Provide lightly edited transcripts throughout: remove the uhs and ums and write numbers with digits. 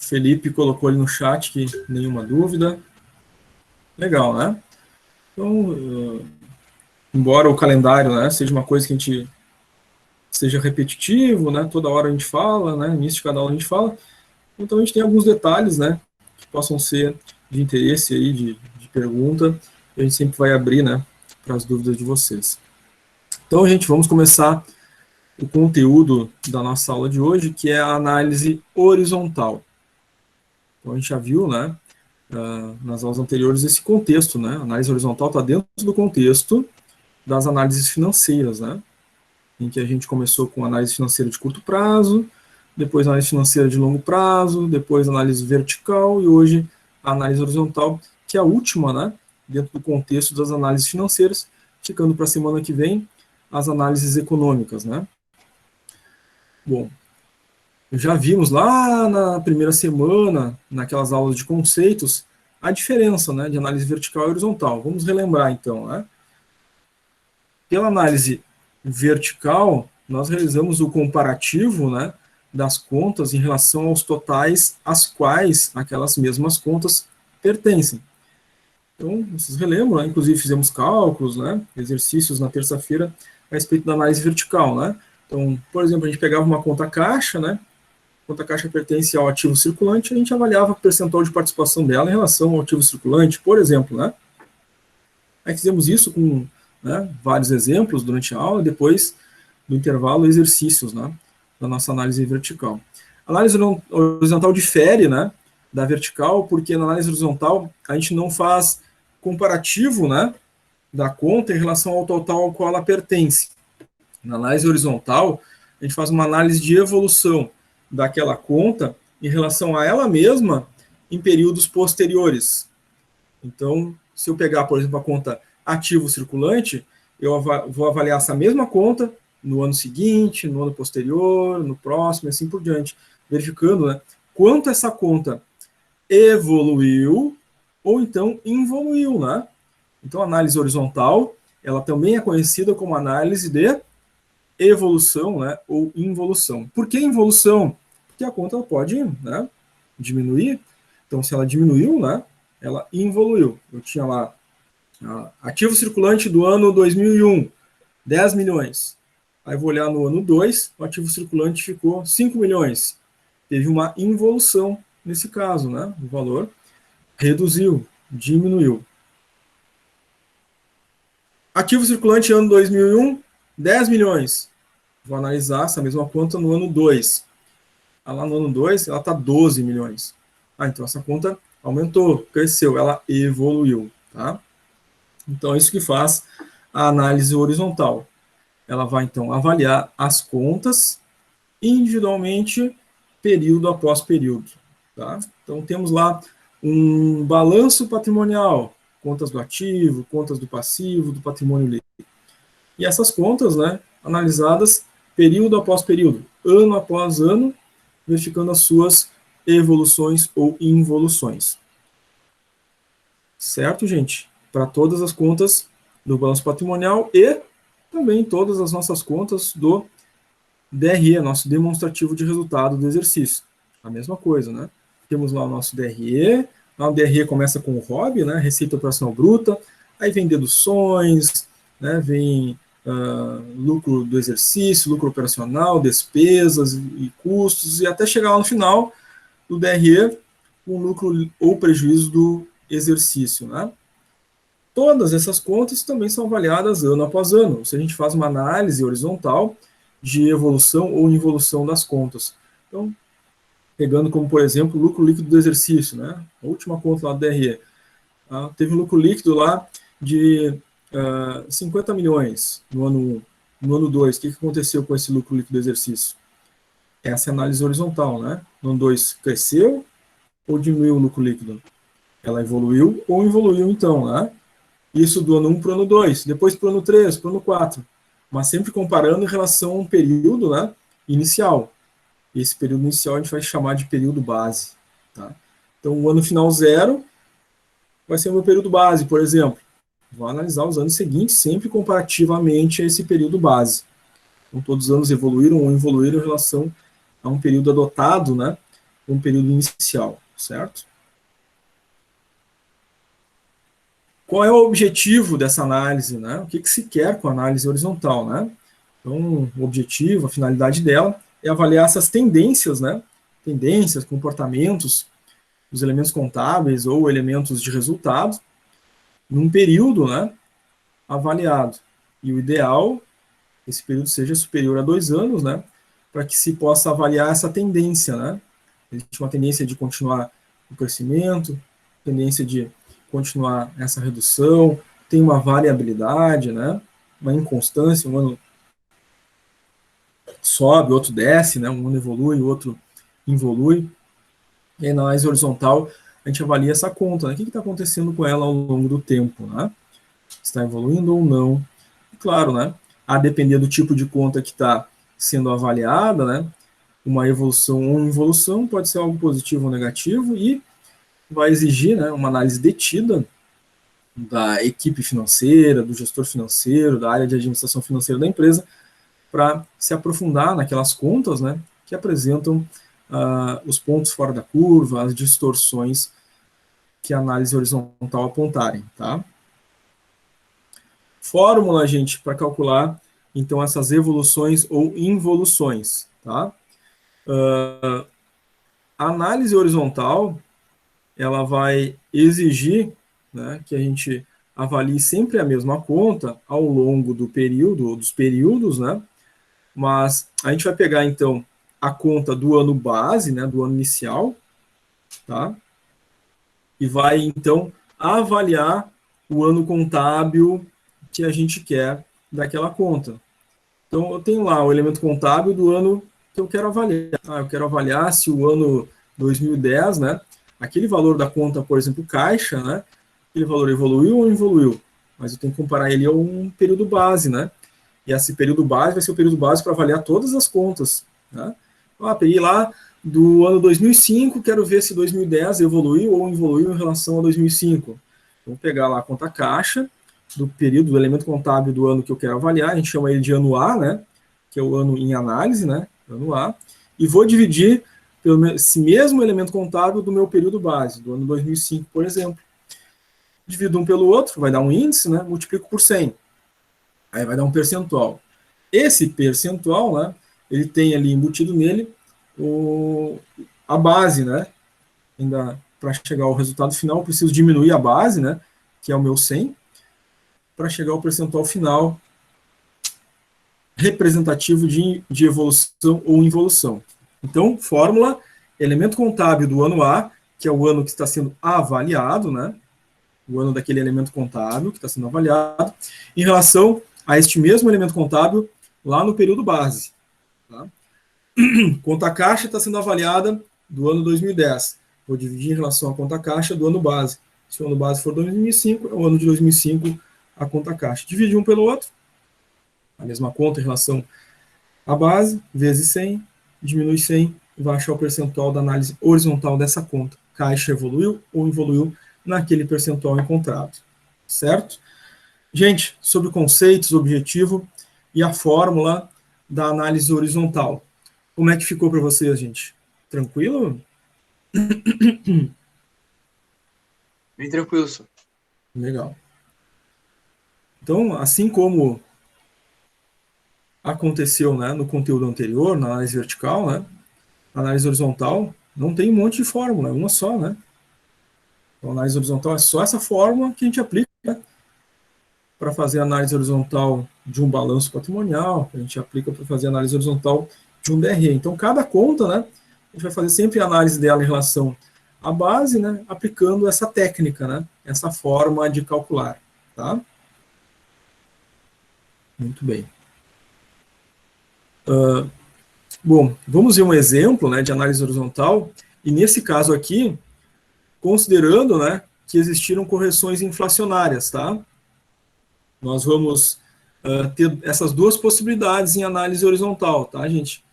Felipe colocou ali no chat que nenhuma dúvida. Legal, né? Então, embora o calendário, né, seja uma coisa que a gente seja repetitivo, né, toda hora a gente fala, né, no início de cada aula a gente fala, então a gente tem alguns detalhes, né, que possam ser de interesse aí, de pergunta, e a gente sempre vai abrir, né, para as dúvidas de vocês. Então, gente, vamos começar o conteúdo da nossa aula de hoje, que é a análise horizontal. Então, a gente já viu, né, nas aulas anteriores, esse contexto, né, a análise horizontal está dentro do contexto das análises financeiras, né, em que a gente começou com análise financeira de curto prazo, depois análise financeira de longo prazo, depois análise vertical e hoje a análise horizontal, que é a última, né, dentro do contexto das análises financeiras, ficando para a semana que vem as análises econômicas, né. Bom, já vimos lá na primeira semana, naquelas aulas de conceitos, a diferença, né, de análise vertical e horizontal. Vamos relembrar então, né. Pela análise vertical, nós realizamos o comparativo, né, das contas em relação aos totais às quais aquelas mesmas contas pertencem. Então, vocês relembram, né? Inclusive fizemos cálculos, né, exercícios na terça-feira a respeito da análise vertical, né. Então, por exemplo, a gente pegava uma conta caixa, né, a conta caixa pertence ao ativo circulante, a gente avaliava o percentual de participação dela em relação ao ativo circulante, por exemplo, né. Aí fizemos isso com, né, vários exemplos durante a aula, depois do intervalo, exercícios, né, da nossa análise vertical. A análise horizontal difere, né, da vertical, porque na análise horizontal a gente não faz comparativo, né, da conta em relação ao total ao qual ela pertence. Na análise horizontal, a gente faz uma análise de evolução daquela conta em relação a ela mesma em períodos posteriores. Então, se eu pegar, por exemplo, a conta ativo circulante, eu vou avaliar essa mesma conta no ano seguinte, no ano posterior, no próximo, e assim por diante, verificando, né, quanto essa conta evoluiu ou então involuiu, né? Então, a análise horizontal, ela também é conhecida como análise de evolução, né, ou involução. Por que involução? Porque a conta pode, né, diminuir. Então, se ela diminuiu, né, ela involuiu. Eu tinha lá ativo circulante do ano 2001, 10 milhões. Aí vou olhar no ano 2, o ativo circulante ficou 5 milhões. Teve uma involução nesse caso, né? O valor reduziu, diminuiu. Ativo circulante ano 2001, 10 milhões. Vou analisar essa mesma conta no ano 2. Lá no ano 2, ela está 12 milhões. Então essa conta aumentou, cresceu, ela evoluiu, tá? Então é isso que faz a análise horizontal. Ela vai então avaliar as contas individualmente, período após período, tá? Então temos lá um balanço patrimonial, contas do ativo, contas do passivo, do patrimônio líquido. E essas contas, né, analisadas período após período, ano após ano, verificando as suas evoluções ou involuções. Certo, gente? Para todas as contas do balanço patrimonial e também todas as nossas contas do DRE, nosso demonstrativo de resultado do exercício. A mesma coisa, né? Temos lá o nosso DRE, lá o DRE começa com o ROB, né, Receita Operacional Bruta, aí vem deduções, né, vem lucro do exercício, lucro operacional, despesas e custos, e até chegar lá no final do DRE, com lucro ou prejuízo do exercício, né? Todas essas contas também são avaliadas ano após ano. Se a gente faz uma análise horizontal de evolução ou involução das contas. Então, pegando como, por exemplo, o lucro líquido do exercício, né? A última conta lá do DRE. Teve um lucro líquido lá de 50 milhões no ano 1. No ano 2, o que aconteceu com esse lucro líquido do exercício? Essa é a análise horizontal, né? No ano 2, cresceu ou diminuiu o lucro líquido? Ela evoluiu ou involuiu, então, né? Isso do ano 1 para o ano 2, depois para o ano 3, para o ano 4. Mas sempre comparando em relação a um período, né, inicial. Esse período inicial a gente vai chamar de período base. Tá? Então, o ano final 0 vai ser o meu período base, por exemplo. Vou analisar os anos seguintes sempre comparativamente a esse período base. Então, todos os anos evoluíram ou involuíram em relação a um período adotado, né, um período inicial, certo? Qual é o objetivo dessa análise, né? O que, que se quer com a análise horizontal, né? Então, o objetivo, a finalidade dela é avaliar essas tendências, né? Tendências, comportamentos, os elementos contábeis ou elementos de resultado, num período, né? Avaliado. E o ideal, esse período seja superior a 2 anos, né? Para que se possa avaliar essa tendência, né? Existe uma tendência de continuar o crescimento, tendência de continuar essa redução, tem uma variabilidade, né? Uma inconstância, um ano sobe, outro desce, né? Um ano evolui, o outro involui. E aí, na análise horizontal, a gente avalia essa conta, né? O que está acontecendo com ela ao longo do tempo, né? Está evoluindo ou não. E claro, né? A depender do tipo de conta que está sendo avaliada, né? Uma evolução ou involução pode ser algo positivo ou negativo e vai exigir, né, uma análise detida da equipe financeira, do gestor financeiro, da área de administração financeira da empresa, para se aprofundar naquelas contas, né, que apresentam os pontos fora da curva, as distorções que a análise horizontal apontarem, tá? Fórmula, gente, para calcular, então, essas evoluções ou involuções, tá? A análise horizontal, ela vai exigir, né, que a gente avalie sempre a mesma conta ao longo do período, ou dos períodos, né? Mas a gente vai pegar, então, a conta do ano base, né, do ano inicial, tá? E vai, então, avaliar o ano contábil que a gente quer daquela conta. Então, eu tenho lá o elemento contábil do ano que eu quero avaliar. Eu quero avaliar se o ano 2010, né, aquele valor da conta, por exemplo, caixa, né, aquele valor evoluiu ou involuiu? Mas eu tenho que comparar ele a um período base, né? E esse período base vai ser o período base para avaliar todas as contas, né? Peguei lá do ano 2005, quero ver se 2010 evoluiu ou involuiu em relação a 2005. Vou pegar lá a conta caixa, do período, do elemento contábil do ano que eu quero avaliar, a gente chama ele de ano A, né? Que é o ano em análise, né? Ano A. E vou dividir esse mesmo elemento contábil do meu período base, do ano 2005, por exemplo. Divido um pelo outro, vai dar um índice, né? Multiplico por 100. Aí vai dar um percentual. Esse percentual, né? Ele tem ali embutido nele a base, né? Ainda para chegar ao resultado final, eu preciso diminuir a base, né? Que é o meu 100, para chegar ao percentual final representativo de evolução ou involução. Então, fórmula, elemento contábil do ano A, que é o ano que está sendo avaliado, né? O ano daquele elemento contábil que está sendo avaliado, em relação a este mesmo elemento contábil lá no período base. Tá? Conta caixa está sendo avaliada do ano 2010. Vou dividir em relação à conta caixa do ano base. Se o ano base for 2005, é o ano de 2005 a conta caixa. Dividir um pelo outro, a mesma conta em relação à base, vezes 100, diminui 100 e vai achar o percentual da análise horizontal dessa conta. Caixa evoluiu ou evoluiu naquele percentual encontrado. Certo? Gente, sobre conceitos, objetivo e a fórmula da análise horizontal. Como é que ficou para vocês, gente? Tranquilo? Bem tranquilo, senhor. Legal. Então, assim como aconteceu, né, no conteúdo anterior, na análise vertical, né, na análise horizontal, não tem um monte de fórmula, é uma só, né? Então, a análise horizontal é só essa fórmula que a gente aplica, né, para fazer a análise horizontal de um balanço patrimonial, que a gente aplica para fazer a análise horizontal de um DRE. Então, cada conta, né, a gente vai fazer sempre a análise dela em relação à base, né, aplicando essa técnica, né, essa forma de calcular, tá? Muito bem. Bom, vamos ver um exemplo, né, de análise horizontal, e nesse caso aqui, considerando, né, que existiram correções inflacionárias, tá? Nós vamos ter essas duas possibilidades em análise horizontal, tá, gente?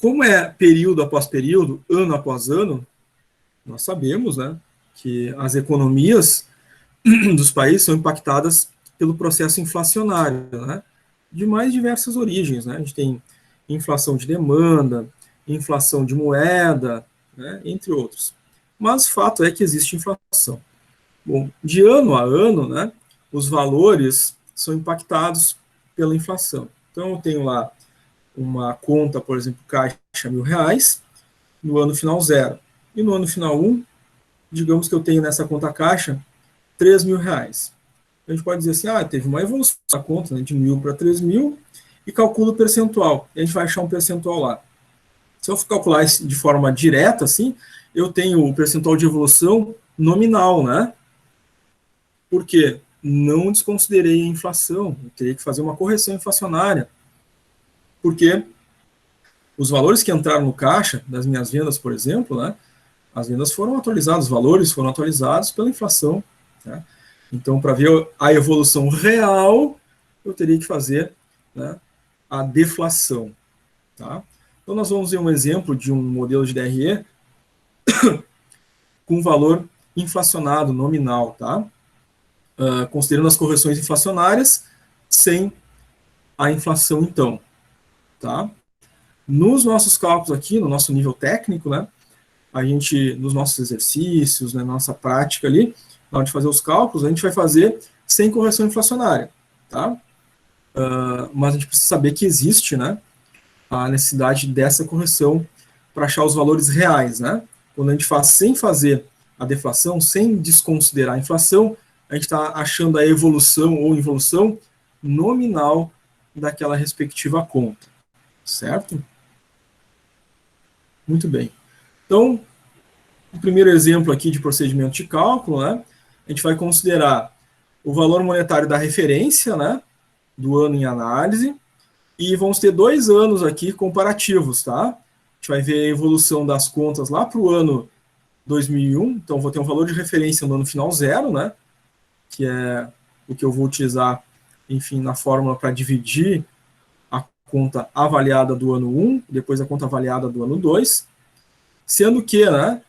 Como é período após período, ano após ano, nós sabemos, né, que as economias dos países são impactadas pelo processo inflacionário, né, de mais diversas origens, né? A gente tem inflação de demanda, inflação de moeda, né, entre outros. Mas o fato é que existe inflação. Bom, de ano a ano, né, os valores são impactados pela inflação. Então, eu tenho lá uma conta, por exemplo, caixa R$ 1.000, no ano final zero. E no ano final digamos que eu tenho nessa conta caixa R$ 3.000. A gente pode dizer assim, teve uma evolução da conta, né, de 1.000 para 3.000, e calcula o percentual. E a gente vai achar um percentual lá. Se eu calcular isso de forma direta, assim, eu tenho o percentual de evolução nominal, né? Por quê? Não desconsiderei a inflação. Eu teria que fazer uma correção inflacionária. Porque os valores que entraram no caixa das minhas vendas, por exemplo, né? As vendas foram atualizadas, os valores foram atualizados pela inflação, né? Então, para ver a evolução real, eu teria que fazer, né, a deflação. Tá? Então, nós vamos ver um exemplo de um modelo de DRE com valor inflacionado nominal, tá? Considerando as correções inflacionárias, sem a inflação, então. Tá? Nos nossos cálculos aqui, no nosso nível técnico, né, a gente, nos nossos exercícios, né, na nossa prática ali, na hora de fazer os cálculos, a gente vai fazer sem correção inflacionária, tá? Mas a gente precisa saber que existe, né, a necessidade dessa correção para achar os valores reais, né? Quando a gente faz sem fazer a deflação, sem desconsiderar a inflação, a gente está achando a evolução ou involução nominal daquela respectiva conta, certo? Muito bem. Então, o primeiro exemplo aqui de procedimento de cálculo, né? A gente vai considerar o valor monetário da referência, né, do ano em análise, e vamos ter 2 anos aqui comparativos, tá? A gente vai ver a evolução das contas lá para o ano 2001, então vou ter um valor de referência no ano final zero, né, que é o que eu vou utilizar, enfim, na fórmula para dividir a conta avaliada do ano 1, depois a conta avaliada do ano 2, sendo que, né,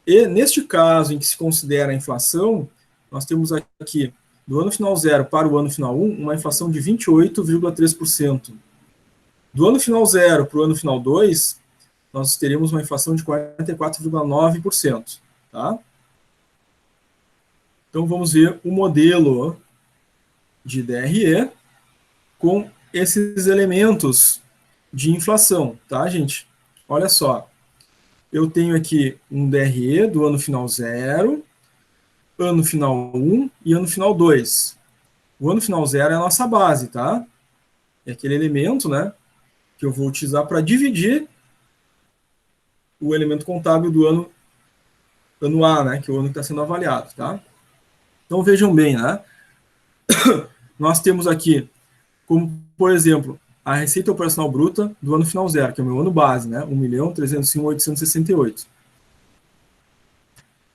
e neste caso em que se considera a inflação, nós temos aqui, do ano final zero para o ano final 1, uma inflação de 28,3%. Do ano final zero para o ano final 2, nós teremos uma inflação de 44,9%. Tá? Então, vamos ver o modelo de DRE com esses elementos de inflação. Tá, gente? Olha só. Eu tenho aqui um DRE do ano final 0, ano final 1 e ano final 2. O ano final 0 é a nossa base, tá? É aquele elemento, né, que eu vou utilizar para dividir o elemento contábil do ano A, né, que é o ano que está sendo avaliado, tá? Então, vejam bem, né? Nós temos aqui, como, por exemplo, a receita operacional bruta do ano final 0, que é o meu ano base, né? 1.301.868.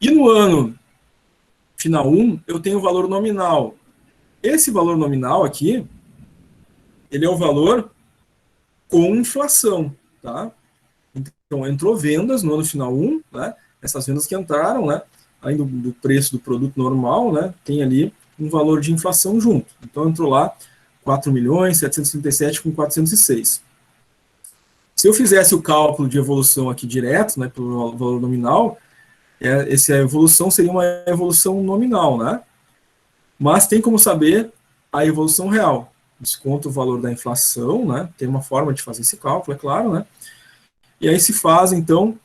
E no ano final 1, eu tenho o valor nominal. Esse valor nominal aqui, ele é o valor com inflação, tá? Então, entrou vendas no ano final 1, né? Essas vendas que entraram, né? Além do preço do produto normal, né? Tem ali um valor de inflação junto. Então, entrou lá 4.737.406. Se eu fizesse o cálculo de evolução aqui direto, né? Pelo valor nominal, essa evolução seria uma evolução nominal, né? Mas tem como saber a evolução real. Desconta o valor da inflação, né? Tem uma forma de fazer esse cálculo, é claro, né? E aí se faz, então,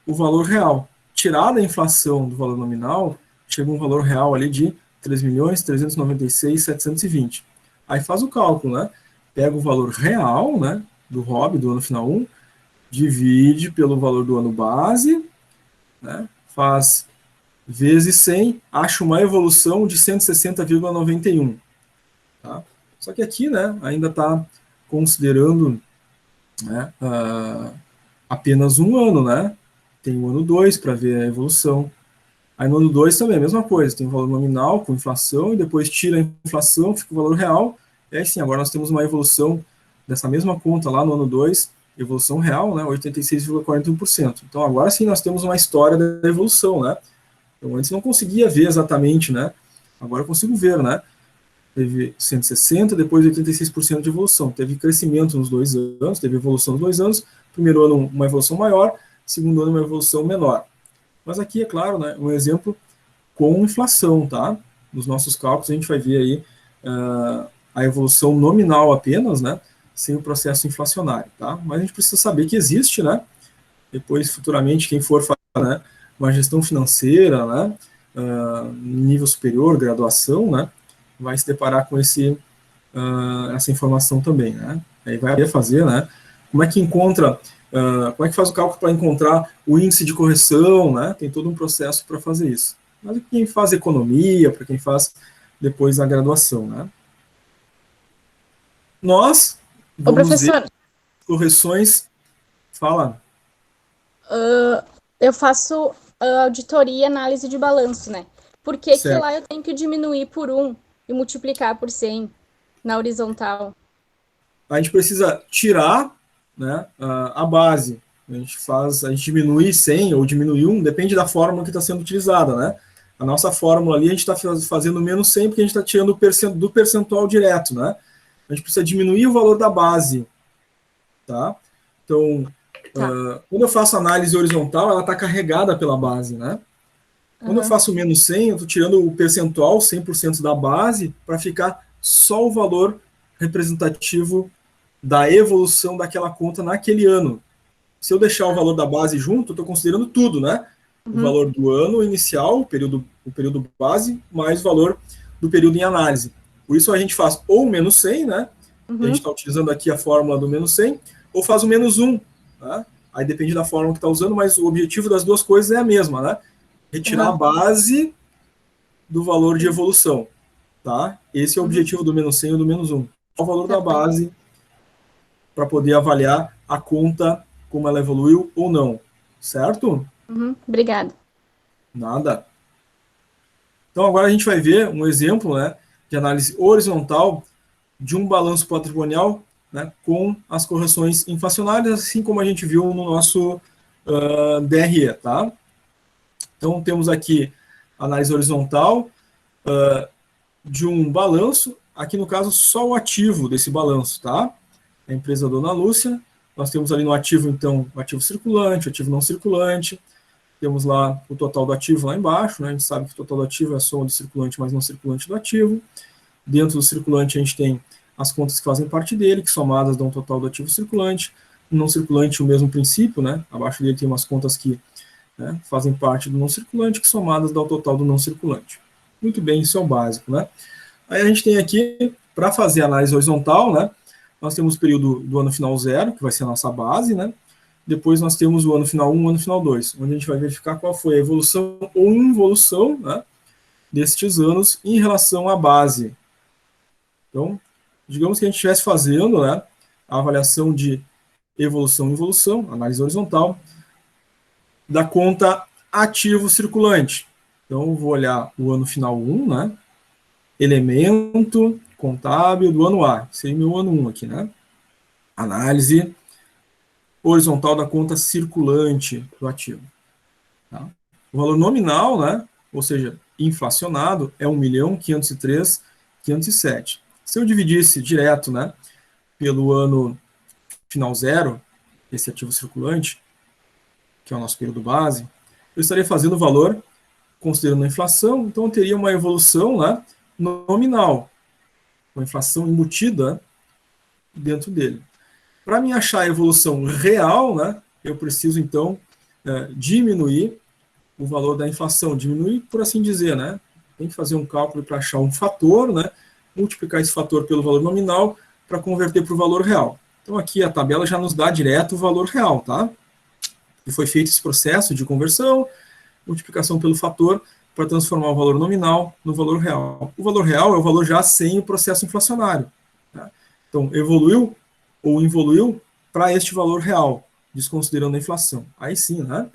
o valor real. Tirada a inflação do valor nominal, chega um valor real ali de 3.396.720. Aí faz o cálculo, né? Pega o valor real, né, do ROB, do ano final 1, divide pelo valor do ano base, né, faz vezes 100, acha uma evolução de 160,91. Tá? Só que aqui, né, ainda está considerando, né, apenas um ano, né? Tem o ano 2 para ver a evolução. Aí no ano 2 também é a mesma coisa, tem o valor nominal com inflação, e depois tira a inflação, fica o valor real, e aí sim, agora nós temos uma evolução dessa mesma conta lá no ano 2, evolução real, né, 86,41%. Então agora sim nós temos uma história da evolução, né? Então antes não conseguia ver exatamente, né? Agora eu consigo ver, né? teve 160, depois 86% de evolução. Teve crescimento nos 2 anos, teve evolução nos 2 anos, primeiro ano uma evolução maior, segundo ano uma evolução menor. Mas aqui, é claro, né, um exemplo com inflação, tá? Nos nossos cálculos a gente vai ver aí a evolução nominal apenas, né, sem o processo inflacionário, tá? Mas a gente precisa saber que existe, né? Depois, futuramente, quem for fazer, né, uma gestão financeira, né, nível superior, graduação, né, vai se deparar com essa informação também, né? Aí vai fazer, né? Como é que encontra, como é que faz o cálculo para encontrar o índice de correção, né? Tem todo um processo para fazer isso. Mas para quem faz economia, para quem faz depois a graduação, né? Nós Ô, vamos ver professor, correções. Fala. eu faço auditoria e análise de balanço, né? Por que que Certo. lá eu tenho que diminuir por 1 e multiplicar por 100 na horizontal? A gente precisa tirar, né, a base. A gente diminui 100 ou diminui 1, depende da fórmula que está sendo utilizada, né? A nossa fórmula ali, a gente está fazendo menos 100 porque a gente está tirando do percentual direto, né? A gente precisa diminuir o valor da base, tá? Então, quando eu faço análise horizontal, ela está carregada pela base, né? Quando eu faço menos 100, eu estou tirando o percentual, 100% da base, para ficar só o valor representativo da evolução daquela conta naquele ano. Se eu deixar o valor da base junto, eu estou considerando tudo, né? O valor do ano inicial, o período base, mais o valor do período em análise. Por isso a gente faz ou menos 100, né? A gente está utilizando aqui a fórmula do menos 100, ou faz o menos 1, né? Aí depende da fórmula que está usando, mas o objetivo das duas coisas é a mesma, né? Retirar a base do valor de evolução, tá? Esse é o objetivo do menos 100 ou do menos 1. O valor da base para poder avaliar a conta, como ela evoluiu ou não, certo? Obrigada. Nada. Então agora a gente vai ver um exemplo, né, de análise horizontal de um balanço patrimonial, né, com as correções inflacionárias, assim como a gente viu no nosso DRE, tá? Então temos aqui análise horizontal de um balanço, aqui no caso só o ativo desse balanço, tá? A empresa Dona Lúcia, nós temos ali no ativo, então, o ativo circulante, o ativo não circulante, temos lá o total do ativo lá embaixo, né? A gente sabe que o total do ativo é a soma do circulante mais não circulante do ativo. Dentro do circulante a gente tem as contas que fazem parte dele, que somadas dão o total do ativo circulante. No não circulante o mesmo princípio, né? Abaixo dele tem umas contas que, né, fazem parte do não circulante, que somadas dão o total do não circulante. Muito bem, isso é o básico, né? Aí a gente tem aqui, para fazer a análise horizontal, né? Nós temos o período do ano final 0, que vai ser a nossa base, né? Depois nós temos o ano final 1, o ano final 2, onde a gente vai verificar qual foi a evolução ou involução, né, destes anos em relação à base. Então, digamos que a gente estivesse fazendo, né, a avaliação de evolução e involução, análise horizontal, da conta ativo circulante. Então, eu vou olhar o ano final 1, né, elemento contábil do ano A, seria meu ano 1 aqui, né? Análise horizontal da conta circulante do ativo. Tá? O valor nominal, né, ou seja, inflacionado, é 1.503.507. Se eu dividisse direto, né, pelo ano final 0, esse ativo circulante, que é o nosso período base, eu estaria fazendo o valor considerando a inflação, então eu teria uma evolução, né, nominal, uma inflação embutida dentro dele. Para me achar a evolução real, né, eu preciso, então, diminuir o valor da inflação, diminuir, por assim dizer, né? Tem que fazer um cálculo para achar um fator, né, multiplicar esse fator pelo valor nominal para converter para o valor real. Então, aqui a tabela já nos dá direto o valor real, tá? E foi feito esse processo de conversão, multiplicação pelo fator, para transformar o valor nominal no valor real. O valor real é o valor já sem o processo inflacionário. Tá? Então, evoluiu ou involuiu para este valor real, desconsiderando a inflação. Aí sim, né?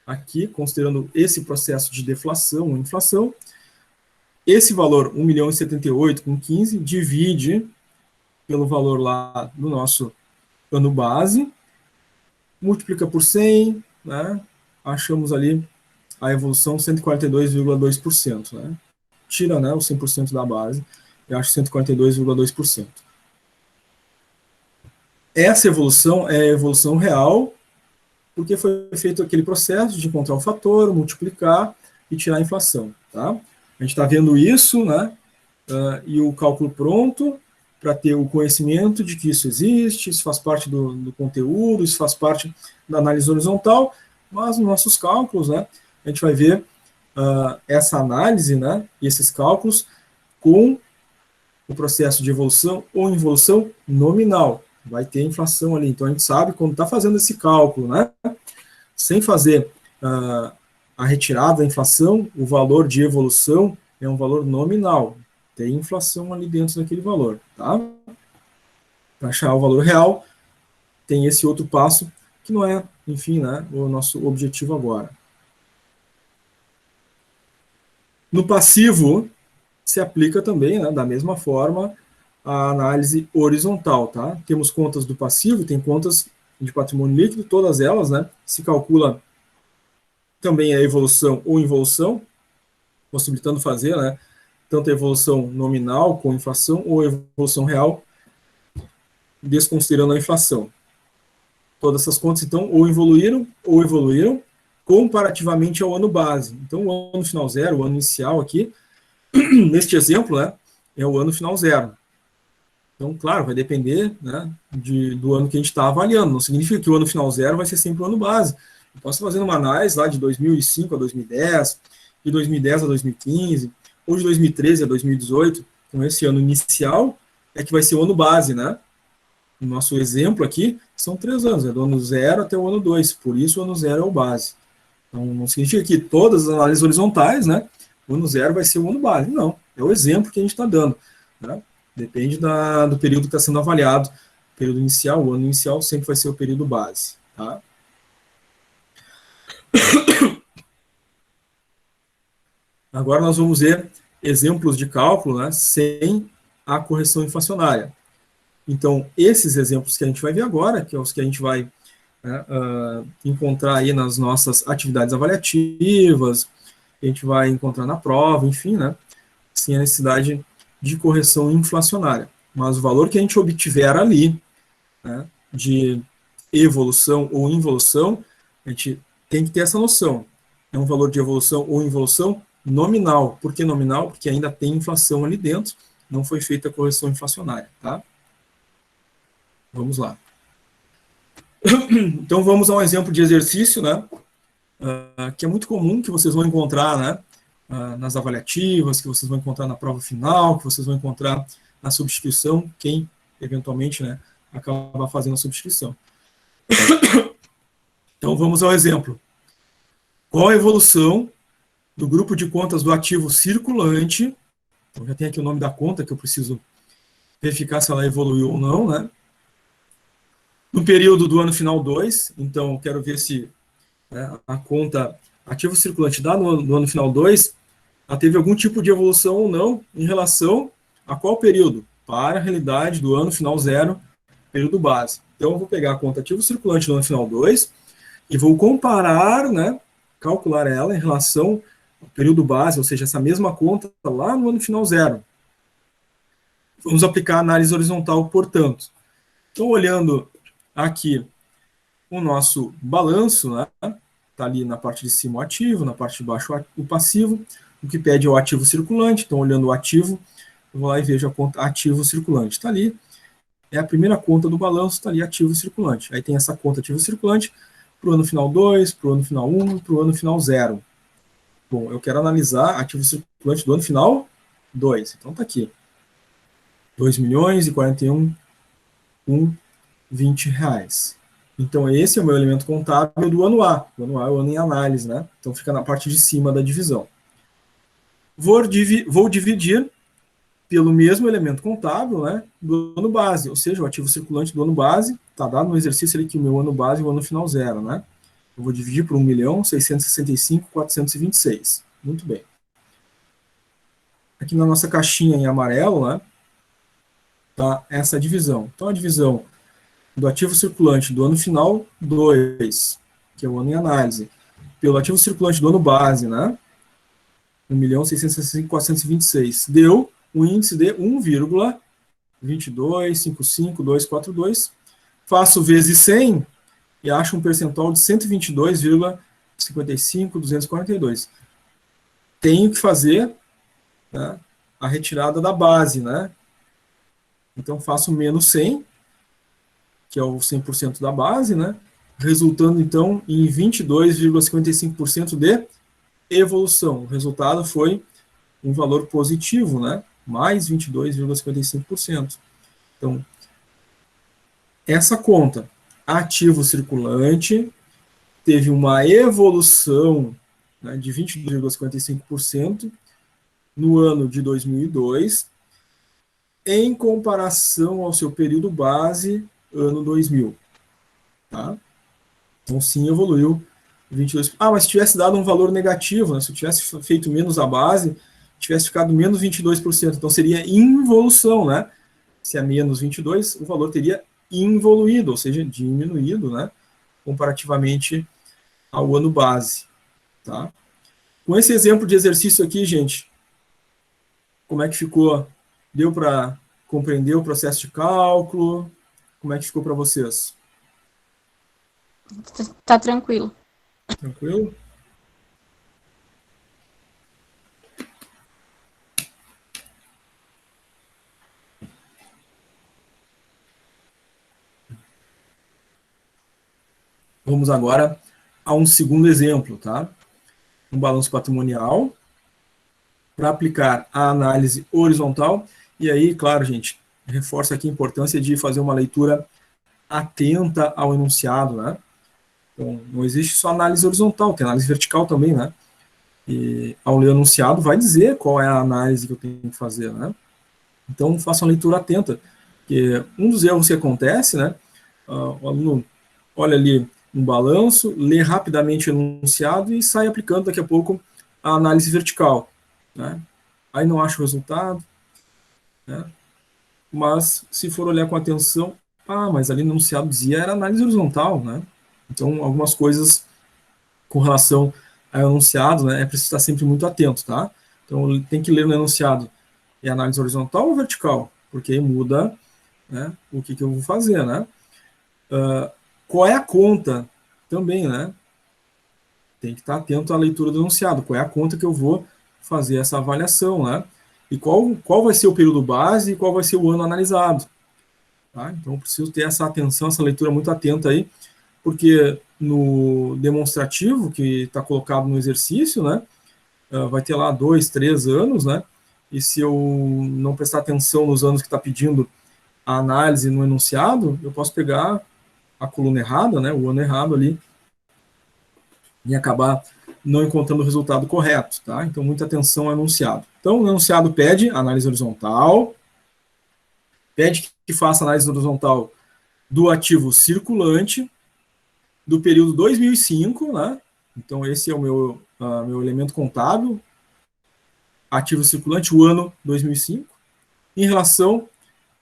Aqui, considerando esse processo de deflação ou inflação, esse valor, 1.078.15, divide pelo valor lá do nosso ano base, multiplica por 100, né? Achamos ali a evolução 142,2%, né? Tira, né, o 100% da base, eu acho 142,2%. Essa evolução é a evolução real, porque foi feito aquele processo de encontrar o fator, multiplicar e tirar a inflação. Tá? A gente está vendo isso, né? E o cálculo pronto, para ter o conhecimento de que isso existe, isso faz parte do conteúdo, isso faz parte da análise horizontal, mas nos nossos cálculos, né, a gente vai ver essa análise, né, e esses cálculos com o processo de evolução ou involução nominal. Vai ter inflação ali, então a gente sabe quando está fazendo esse cálculo, né, sem fazer a retirada da inflação, o valor de evolução é um valor nominal. Tem inflação ali dentro daquele valor, tá? Para achar o valor real, tem esse outro passo, que não é, enfim, né, o nosso objetivo agora. No passivo, se aplica também, né, da mesma forma, a análise horizontal, tá? Temos contas do passivo, tem contas de patrimônio líquido, todas elas, né, se calcula também a evolução ou involução, possibilitando fazer, né, tanto a evolução nominal com inflação ou a evolução real, desconsiderando a inflação. Todas essas contas, então, ou evoluíram comparativamente ao ano base. Então, o ano final zero, o ano inicial aqui, neste exemplo, né, é o ano final zero. Então, claro, vai depender, né, do ano que a gente está avaliando. Não significa que o ano final zero vai ser sempre o ano base. Eu posso fazer uma análise lá de 2005 a 2010, de 2010 a 2015, ou de 2013 a 2018, então esse ano inicial é que vai ser o ano base, né? O nosso exemplo aqui são 3 anos, é do ano 0 até o ano 2, por isso o ano 0 é o base. Então não significa que todas as análises horizontais, né, o ano 0 vai ser o ano base, não, é o exemplo que a gente está dando, né? Depende do período que está sendo avaliado, o período inicial, o ano inicial sempre vai ser o período base, tá? Agora nós vamos ver exemplos de cálculo, né, sem a correção inflacionária. Então, esses exemplos que a gente vai ver agora, que é os que a gente vai, né, encontrar aí nas nossas atividades avaliativas, a gente vai encontrar na prova, enfim, né, sem a necessidade de correção inflacionária. Mas o valor que a gente obtiver ali, né, de evolução ou involução, a gente tem que ter essa noção. É um valor de evolução ou involução nominal. Por que nominal? Porque ainda tem inflação ali dentro, não foi feita a correção inflacionária, tá? Vamos lá. Então, vamos a um exemplo de exercício, né, que é muito comum, que vocês vão encontrar, né, nas avaliativas, que vocês vão encontrar na prova final, que vocês vão encontrar na substituição, quem, eventualmente, né, acaba fazendo a substituição. Então, vamos ao exemplo. Qual a evolução do grupo de contas do ativo circulante? Então, já tem aqui o nome da conta, que eu preciso verificar se ela evoluiu ou não, né? No período do ano final 2, então, quero ver se, né, a conta ativo circulante do ano final 2, ela teve algum tipo de evolução ou não em relação a qual período? Para a realidade do ano final 0, período base. Então, eu vou pegar a conta ativo circulante do ano final 2 e vou comparar, né, calcular ela em relação ao período base, ou seja, essa mesma conta lá no ano final 0. Vamos aplicar a análise horizontal, portanto. Então, olhando aqui o nosso balanço, né, está ali na parte de cima o ativo, na parte de baixo o passivo, o que pede é o ativo circulante, então olhando o ativo, eu vou lá e vejo a conta ativo circulante, está ali, é a primeira conta do balanço, está ali ativo circulante, aí tem essa conta ativo circulante para o ano final 2, para o ano final 1, para o ano final 0. Bom, eu quero analisar ativo circulante do ano final 2, então está aqui, 2.041.20 reais. Então, esse é o meu elemento contábil do ano A. O ano A é o ano em análise, né? Então, fica na parte de cima da divisão. Vou dividir pelo mesmo elemento contábil, né, do ano base, ou seja, o ativo circulante do ano base, está dado no exercício ali que o meu ano base e o ano final 0, né? Eu vou dividir por 1.665.426. Muito bem. Aqui na nossa caixinha em amarelo, né, tá essa divisão. Então, a divisão do ativo circulante do ano final 2, que é o ano em análise, pelo ativo circulante do ano base, né, 1.665.426, deu um índice de 1,2255242, faço vezes 100 e acho um percentual de 122,55242. Tenho que fazer, né, a retirada da base, né? Então, faço menos 100, que é o 100% da base, né? Resultando, então, em 22,55% de evolução. O resultado foi um valor positivo, né? Mais 22,55%. Então, essa conta, ativo circulante, teve uma evolução, né, de 22,55% no ano de 2002, em comparação ao seu período base, ano 2000. Tá? Então, sim, evoluiu 22%. Mas se tivesse dado um valor negativo, né, se eu tivesse feito menos a base, tivesse ficado menos 22%, então seria involução, né? Se é menos 22, o valor teria involuído, ou seja, diminuído, né? Comparativamente ao ano base, tá? Com esse exemplo de exercício aqui, gente, como é que ficou? Deu para compreender o processo de cálculo? Como é que ficou para vocês? Tá tranquilo. Tranquilo? Vamos agora a um segundo exemplo, tá? Um balanço patrimonial para aplicar a análise horizontal. E aí, claro, gente, reforço aqui a importância de fazer uma leitura atenta ao enunciado, né? Então, não existe só análise horizontal, tem análise vertical também, né? E ao ler o enunciado vai dizer qual é a análise que eu tenho que fazer, né? Então, faça uma leitura atenta, porque um dos erros que acontece, né? O aluno olha ali um balanço, lê rapidamente o enunciado e sai aplicando daqui a pouco a análise vertical, né? Aí não acha o resultado, né? Mas se for olhar com atenção, mas ali no enunciado dizia era análise horizontal, né? Então, algumas coisas com relação ao enunciado, né, é preciso estar sempre muito atento, tá? Então, tem que ler no enunciado, é análise horizontal ou vertical? Porque aí muda, né, o que eu vou fazer, né? Qual é a conta? Também, né? Tem que estar atento à leitura do enunciado. Qual é a conta que eu vou fazer essa avaliação, né? E qual vai ser o período base e qual vai ser o ano analisado. Tá? Então, preciso ter essa atenção, essa leitura muito atenta aí, porque no demonstrativo que está colocado no exercício, né, vai ter lá 2, 3 anos, né, e se eu não prestar atenção nos anos que está pedindo a análise no enunciado, eu posso pegar a coluna errada, né, o ano errado ali, e acabar não encontrando o resultado correto, tá? Então, muita atenção ao enunciado. Então, o enunciado pede análise horizontal, pede que faça análise horizontal do ativo circulante, do período 2005, né? Então, esse é o meu elemento contábil, ativo circulante, o ano 2005, em relação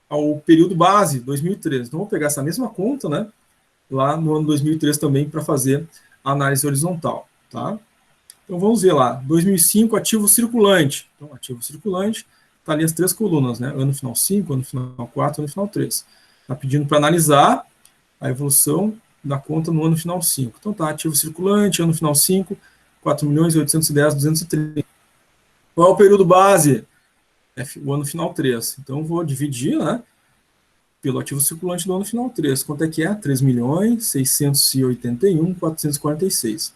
ao período base, 2013. Então, vou pegar essa mesma conta, né? Lá no ano 2003 também, para fazer a análise horizontal, tá? Então, vamos ver lá, 2005, ativo circulante. Então, ativo circulante, está ali as 3 colunas, né? Ano final 5, ano final 4, ano final 3. Está pedindo para analisar a evolução da conta no ano final 5. Então, tá, ativo circulante, ano final 5, 4.810.230. Qual é o período base? O ano final 3. Então, vou dividir, né, pelo ativo circulante do ano final 3. Quanto é que é? 3.681.446.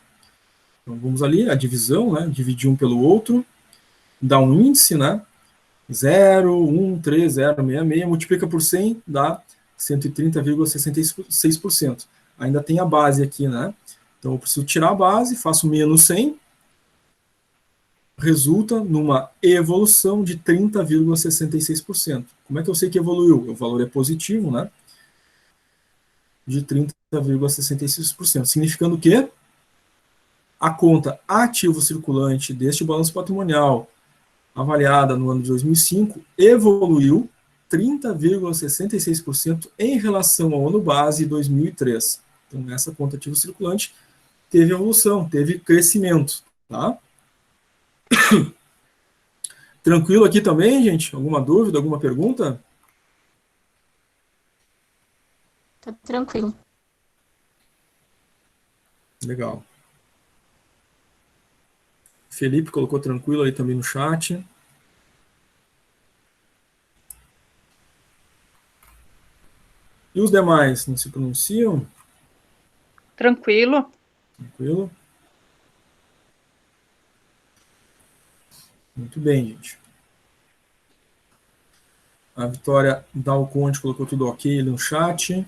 Então, vamos ali, a divisão, né, dividir um pelo outro, dá um índice, né, 0,13066, multiplica por 100, dá 130,66%. Ainda tem a base aqui, né? Então, eu preciso tirar a base, faço menos 100, resulta numa evolução de 30,66%. Como é que eu sei que evoluiu? O valor é positivo, né? De 30,66%. Significando que a conta ativo circulante deste balanço patrimonial, avaliada no ano de 2005, evoluiu 30,66% em relação ao ano base 2003. Então, essa conta ativo circulante teve evolução, teve crescimento, tá? Tranquilo aqui também, gente? Alguma dúvida, alguma pergunta? Tá tranquilo. Legal. Felipe colocou tranquilo aí também no chat. E os demais, não se pronunciam? Tranquilo. Tranquilo? Muito bem, gente. A Vitória Dalconte colocou tudo ok ali no chat.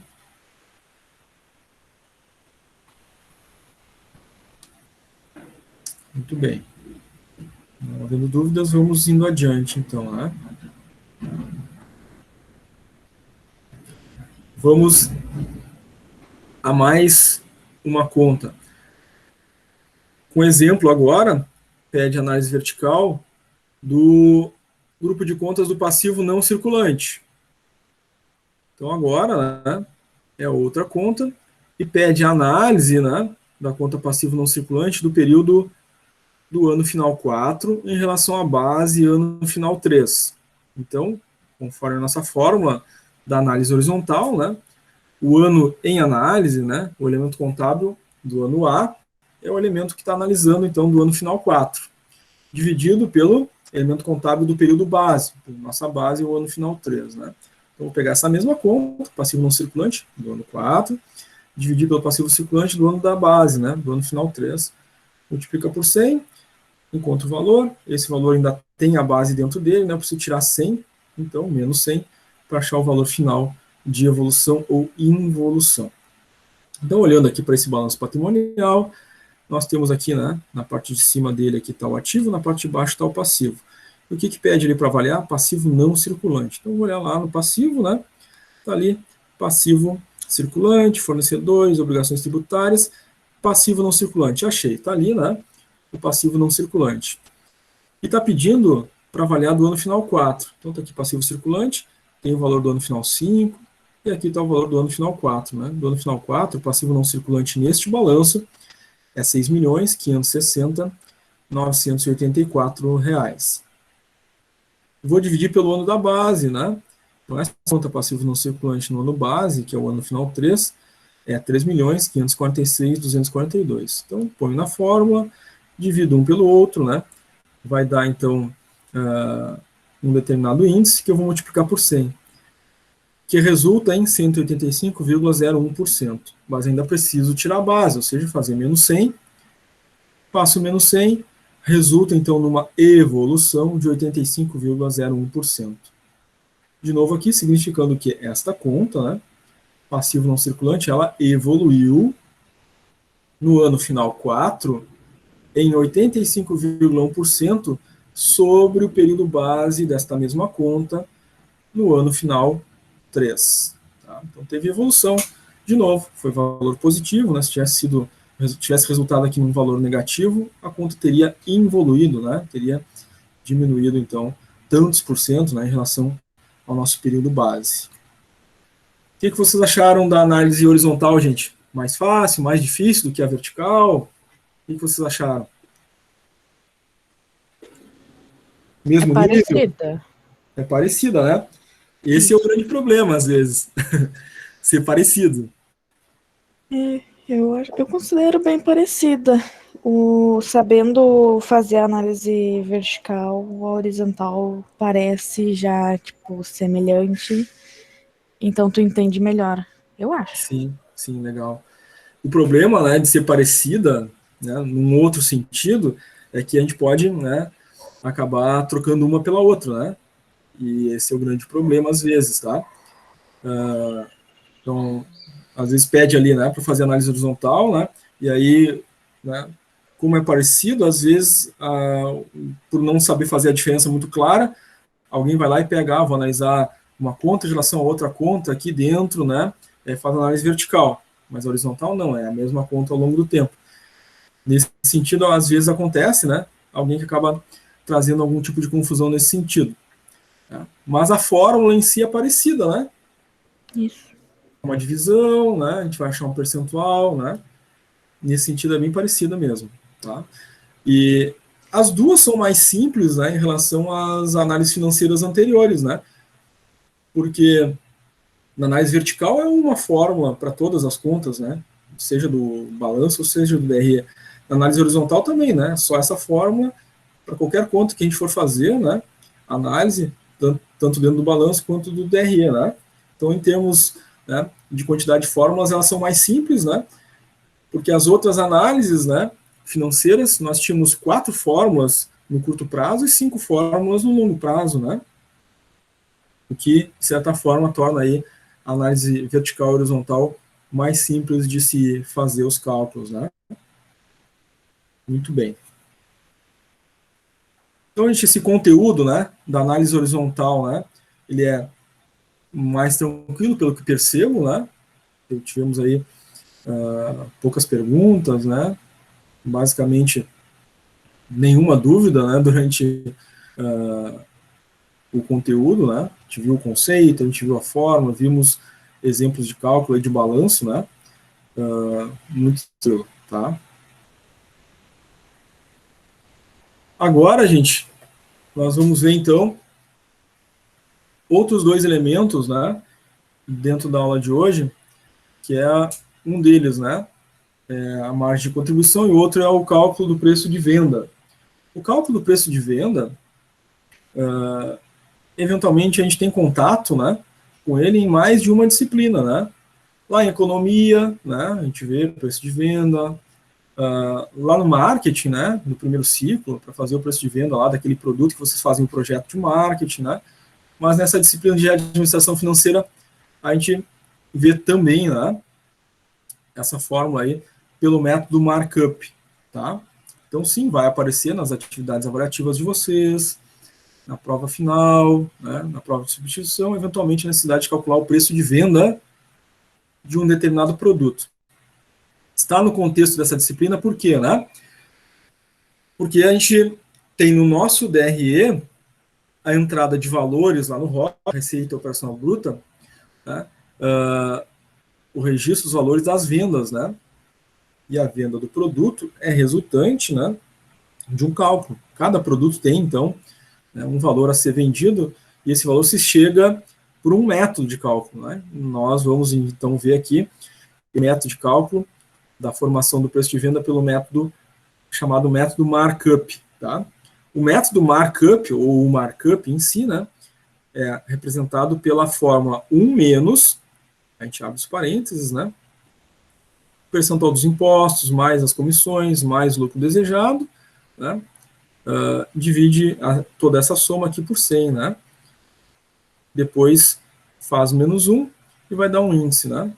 Muito bem. Não havendo dúvidas, vamos indo adiante, então, né? Vamos a mais uma conta. Com exemplo agora, pede análise vertical do grupo de contas do passivo não circulante. Então agora, né, é outra conta e pede a análise, né, da conta passivo não circulante do período do ano final 4 em relação à base ano final 3. Então, conforme a nossa fórmula da análise horizontal, né, o ano em análise, né, o elemento contábil do ano A é o elemento que está analisando, então, do ano final 4, dividido pelo elemento contábil do período base. Nossa base é o ano final 3, né? Então, vou pegar essa mesma conta, passivo não circulante, do ano 4, dividir pelo passivo circulante do ano da base, né, do ano final 3, multiplica por 100, encontro o valor, esse valor ainda tem a base dentro dele, né, eu preciso tirar 100, então menos 100, para achar o valor final de evolução ou involução. Então, olhando aqui para esse balanço patrimonial, nós temos aqui, né, na parte de cima dele aqui está o ativo, na parte de baixo está o passivo. E o que pede ali para avaliar? Passivo não circulante. Então, vou olhar lá no passivo, né, está ali, passivo circulante, fornecedores, obrigações tributárias, passivo não circulante. Achei, está ali, né, o passivo não circulante. E está pedindo para avaliar do ano final 4. Então, está aqui passivo circulante, tem o valor do ano final 5, e aqui está o valor do ano final 4. Né? Do ano final 4, o passivo não circulante neste balanço é R$ 6.560.984 reais. Vou dividir pelo ano da base, né? Então, essa conta passivo não circulante no ano base, que é o ano final 3, é R$ 3.546.242. Então, ponho na fórmula, divido um pelo outro, né? Vai dar, então, um determinado índice que eu vou multiplicar por 100, que resulta em 185,01%. Mas ainda preciso tirar a base, ou seja, fazer menos 100, faço menos 100, resulta, então, numa evolução de 85,01%. De novo aqui, significando que esta conta, né, passivo não circulante, ela evoluiu no ano final 4 em 85,1% sobre o período base desta mesma conta no ano final 3. Tá? Então teve evolução, de novo, foi valor positivo, né? Se tivesse resultado aqui num valor negativo, a conta teria involuído, né? Teria diminuído, então, tantos por cento, né, em relação ao nosso período base. O que vocês acharam da análise horizontal, gente? Mais fácil, mais difícil do que a vertical? O que vocês acharam? Mesmo nível? Parecida. É parecida, né? Esse é o grande problema, às vezes. Ser parecido. Eu considero bem parecida. Sabendo fazer a análise vertical, a horizontal parece já, tipo, semelhante. Então tu entende melhor, eu acho. Sim, sim, legal. O problema, né, de ser parecida, né, num outro sentido, é que a gente pode, né, acabar trocando uma pela outra, né? E esse é o grande problema às vezes, tá? Então, às vezes pede ali, né, para fazer análise horizontal, né? E aí, né, como é parecido, às vezes, por não saber fazer a diferença muito clara, alguém vai lá e pega, vou analisar uma conta em relação a outra conta aqui dentro, né? Faz análise vertical, mas horizontal não, é a mesma conta ao longo do tempo. Nesse sentido, às vezes acontece, né? Alguém que acaba trazendo algum tipo de confusão nesse sentido. Né? Mas a fórmula em si é parecida, né? Isso. Uma divisão, né? A gente vai achar um percentual, né? Nesse sentido é bem parecida mesmo, tá? E as duas são mais simples, né, em relação às análises financeiras anteriores, né? Porque na análise vertical é uma fórmula para todas as contas, né? Seja do balanço, seja do DRE. Na análise horizontal também, né? Só essa fórmula para qualquer conta que a gente for fazer, né? Análise, tanto dentro do balanço quanto do DRE, né? Então, em termos, né, de quantidade de fórmulas, elas são mais simples, né? Porque as outras análises, né, financeiras, nós tínhamos 4 fórmulas no curto prazo e 5 fórmulas no longo prazo, né? O que, de certa forma, torna aí a análise vertical e horizontal mais simples de se fazer os cálculos, né? Muito bem. Então, esse conteúdo, né, da análise horizontal, né, ele é mais tranquilo, pelo que percebo, né? Tivemos aí poucas perguntas, né? Basicamente, nenhuma dúvida, né, durante o conteúdo, né? A gente viu o conceito, a gente viu a forma, vimos exemplos de cálculo e de balanço, né? Muito tranquilo, tá? Agora, gente, nós vamos ver, então, outros 2 elementos, né, dentro da aula de hoje, que é um deles, né, é a margem de contribuição, e o outro é o cálculo do preço de venda. O cálculo do preço de venda, eventualmente a gente tem contato, né, com ele em mais de uma disciplina, né? Lá em economia, né, a gente vê o preço de venda, lá no marketing, né, no primeiro ciclo, para fazer o preço de venda lá daquele produto que vocês fazem um projeto de marketing, né? Mas nessa disciplina de administração financeira, a gente vê também, né, essa fórmula aí pelo método markup, tá? Então, sim, vai aparecer nas atividades avaliativas de vocês, na prova final, né, na prova de substituição, eventualmente a necessidade de calcular o preço de venda de um determinado produto. Está no contexto dessa disciplina, por quê, né? Porque a gente tem no nosso DRE a entrada de valores lá no ROB, Receita Operacional Bruta, né, o registro dos valores das vendas, né? E a venda do produto é resultante, né, de um cálculo. Cada produto tem, então, né, um valor a ser vendido, e esse valor se chega por um método de cálculo, né? Nós vamos, então, ver aqui o método de cálculo da formação do preço de venda pelo método chamado método markup, tá? O método markup, ou o markup em si, né, é representado pela fórmula 1 menos, a gente abre os parênteses, né, o percentual dos impostos, mais as comissões, mais o lucro desejado, né, divide toda essa soma aqui por 100, né, depois faz menos 1 e vai dar um índice, né.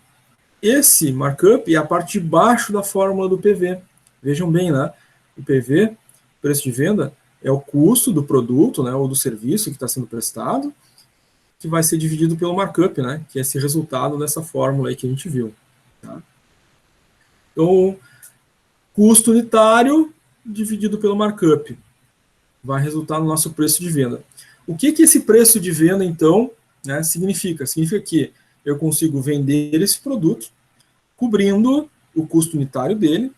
Esse markup é a parte de baixo da fórmula do PV. Vejam bem, né, o PV, preço de venda, é o custo do produto, né, ou do serviço que está sendo prestado, que vai ser dividido pelo markup, né, que é esse resultado dessa fórmula aí que a gente viu. Tá? Então, custo unitário dividido pelo markup vai resultar no nosso preço de venda. O que esse preço de venda, então, né, significa? Significa que eu consigo vender esse produto cobrindo o custo unitário dele,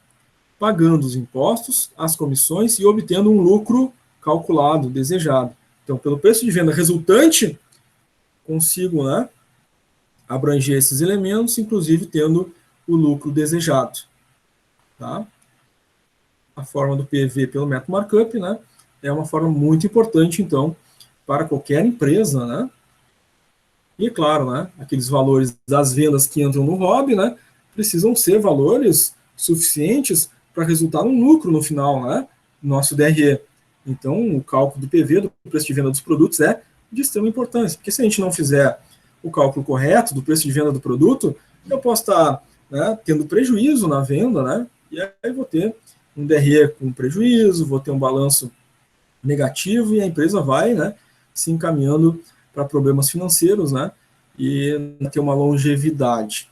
pagando os impostos, as comissões e obtendo um lucro calculado, desejado. Então, pelo preço de venda resultante, consigo, né, abranger esses elementos, inclusive tendo o lucro desejado. Tá? A forma do PV pelo método markup, né, é uma forma muito importante, então, para qualquer empresa, né? E, é claro, né, aqueles valores das vendas que entram no ROB, né, precisam ser valores suficientes para resultar num lucro no final, né, nosso DRE. Então, o cálculo do PV, do preço de venda dos produtos, é de extrema importância, porque se a gente não fizer o cálculo correto do preço de venda do produto, eu posso estar, né, tendo prejuízo na venda, né, e aí vou ter um DRE com prejuízo, vou ter um balanço negativo e a empresa vai, né, se encaminhando para problemas financeiros, né, e ter uma longevidade.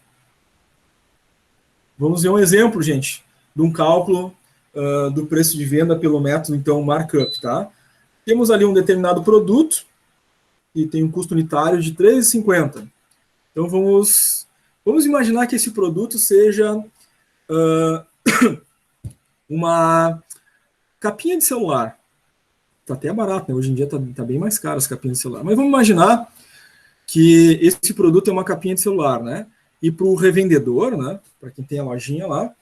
Vamos ver um exemplo, gente, de um cálculo do preço de venda pelo método, então, markup, tá? Temos ali um determinado produto e tem um custo unitário de R$ 13,50. Então, vamos imaginar que esse produto seja uma capinha de celular, tá até barato, né? Hoje em dia tá bem mais caro as capinhas de celular. Mas vamos imaginar que esse produto é uma capinha de celular, né? E para o revendedor, né? Para quem tem a lojinha lá,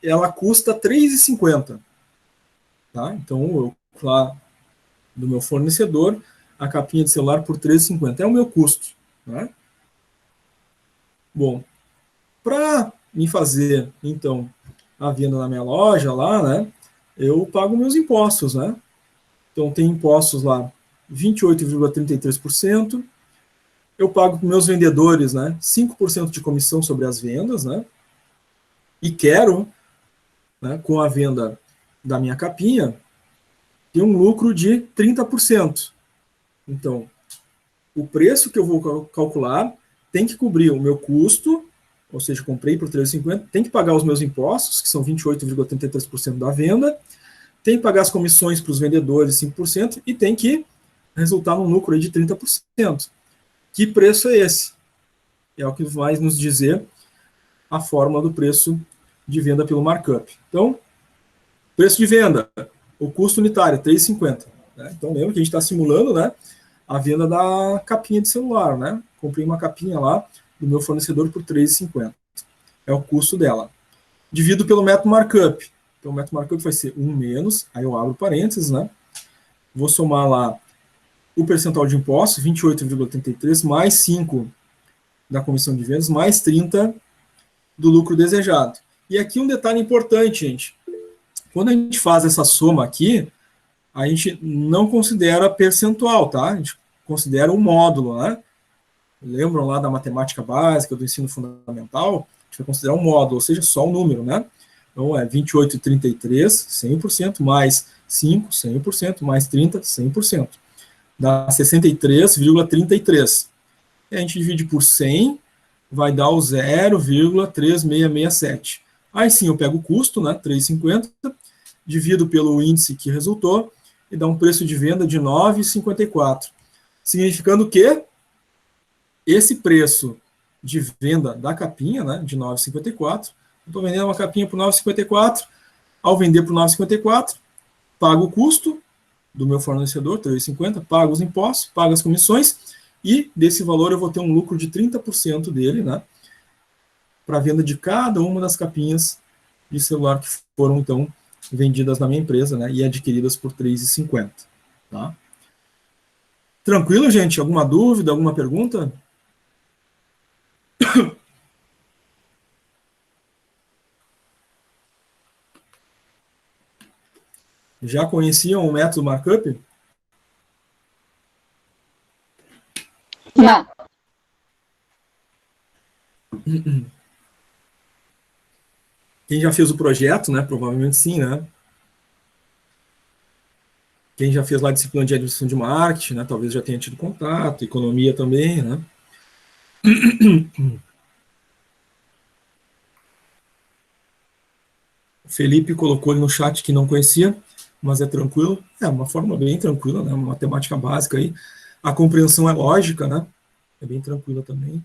ela custa R$ 3,50. Tá? Então, eu lá do meu fornecedor, a capinha de celular por R$ 3,50. É o meu custo. Né? Bom, para me fazer, então, a venda na minha loja lá, né? Eu pago meus impostos, né? Então, tem impostos lá 28,33%. Eu pago para meus vendedores, né, 5% de comissão sobre as vendas, né, e quero, né, com a venda da minha capinha, ter um lucro de 30%. Então, o preço que eu vou calcular tem que cobrir o meu custo, ou seja, comprei por R$ 3,50, tem que pagar os meus impostos, que são 28,33% da venda, tem que pagar as comissões para os vendedores, 5%, e tem que resultar num lucro aí de 30%. Que preço é esse? É o que vai nos dizer a fórmula do preço de venda pelo markup. Então, preço de venda, o custo unitário, R$ 3,50. Né? Então, lembra que a gente está simulando, né, a venda da capinha de celular. Né? Comprei uma capinha lá do meu fornecedor por R$ 3,50. É o custo dela. Divido pelo método markup. Então, o método markup vai ser 1 menos, aí eu abro parênteses, né? Vou somar lá o percentual de impostos, 28,33, mais 5 da comissão de vendas, mais 30 do lucro desejado. E aqui um detalhe importante, gente. Quando a gente faz essa soma aqui, a gente não considera percentual, tá? A gente considera um módulo, né? Lembram lá da matemática básica, do ensino fundamental? A gente vai considerar um módulo, ou seja, só o número, né? Então, é 28,33, 100%, mais 5, 100%, mais 30, 100%. Dá 63,33. E a gente divide por 100, vai dar o 0,3667. Aí sim eu pego o custo, né, 3,50, divido pelo índice que resultou e dá um preço de venda de 9,54. Significando que esse preço de venda da capinha, né, de 9,54, eu estou vendendo uma capinha por 9,54, ao vender por 9,54, pago o custo do meu fornecedor, 3,50, pago os impostos, pago as comissões, e desse valor eu vou ter um lucro de 30% dele, né, para a venda de cada uma das capinhas de celular que foram, então, vendidas na minha empresa, né, e adquiridas por 3,50. Tá? Tranquilo, gente? Alguma dúvida, alguma pergunta? Já conheciam o método markup? Não. Quem já fez o projeto, né? Provavelmente sim, né? Quem já fez lá a disciplina de administração de marketing, né? Talvez já tenha tido contato, economia também, né? O Felipe colocou ali no chat que não conhecia, mas é tranquilo. É uma forma bem tranquila, né? Uma matemática básica aí. A compreensão é lógica, né? É bem tranquila também.